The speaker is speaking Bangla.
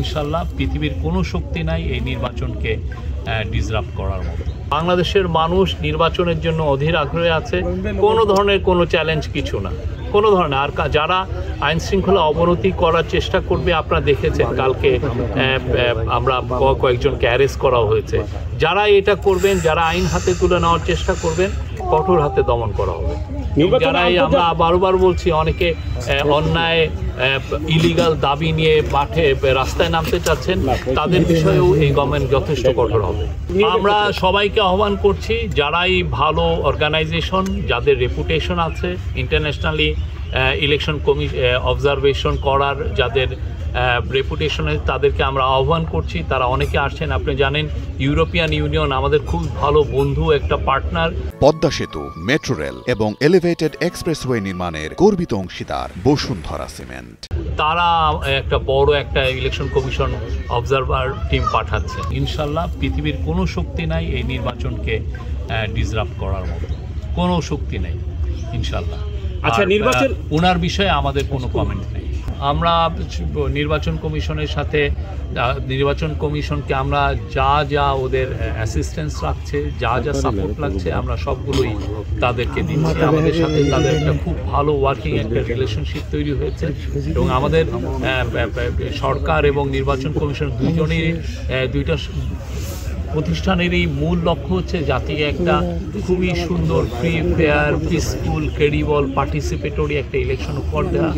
ইনশাল্লাহ পৃথিবীর কোনো শক্তি নাই এই নির্বাচনকে ডিসরাপ্ট করার মতো। বাংলাদেশের মানুষ নির্বাচনের জন্য অধীর আগ্রহে আছে, কোনো ধরনের কোনো চ্যালেঞ্জ কিছু না, কোনো ধরনের। আর যারা আইন শৃঙ্খলা অবনতি করার চেষ্টা করবে, আপনারা দেখেছেন কালকে আমরা কয়েকজনকে অ্যারেস্ট করা হয়েছে। যারা এটা করবেন, যারা আইন হাতে তুলে নেওয়ার চেষ্টা করবেন, কঠোর হাতে দমন করা হবে। যারাই আমরা বারবার বলছি, অনেকে অন্যায় ইলিগাল দাবি নিয়ে মাঠে রাস্তায় নামতে চাচ্ছেন, তাদের বিষয়েও এই গভর্নমেন্ট যথেষ্ট কঠোর হবে। আমরা সবাইকে আহ্বান করছি, যারাই ভালো অর্গানাইজেশন, যাদের রেপুটেশন আছে ইন্টারন্যাশনালি ইলেকশন অবজারভেশন করার, যাদের রেপুটেশনে, তাদেরকে আমরা আহ্বান করছি। তারা অনেকে আসছেন, আপনি জানেন ইউরোপিয়ান ইউনিয়ন আমাদের খুব ভালো বন্ধু, একটা পার্টনার। পদ্মা সেতু, মেট্রো রেল এবং এলিভেটেড এক্সপ্রেসওয়ে নির্মাণের গর্বিত অংশীদার বসুন্ধরা সিমেন্ট। তারা একটা বড় একটা ইলেকশন কমিশন অবজারভার টিম পাঠাচ্ছে। ইনশাল্লাহ পৃথিবীর কোনো শক্তি নাই এই নির্বাচনকে ডিসরাপ্ট করার মতো, কোনো শক্তি নেই ইনশাল্লাহ। আচ্ছা, নির্বাচন ওনার বিষয়ে আমাদের কোনো কমেন্ট নেই। আমরা নির্বাচন কমিশনের সাথে, নির্বাচন কমিশনকে আমরা যা ওদের অ্যাসিস্ট্যান্স রাখছে, যা সাপোর্ট লাগছে, আমরা সবগুলোই তাদেরকে দিচ্ছি। আমাদের সাথে তাদের একটা খুব ভালো ওয়ার্কিং একটা রিলেশনশিপ তৈরি হয়েছে, এবং আমাদের সরকার এবং নির্বাচন কমিশন দুইটা প্রতিষ্ঠানেরই মূল লক্ষ্য হচ্ছে জাতিকে একটা খুবই সুন্দর, free, fair, peaceful, credible, participatory একটা ইলেকশন উপহার দেওয়া।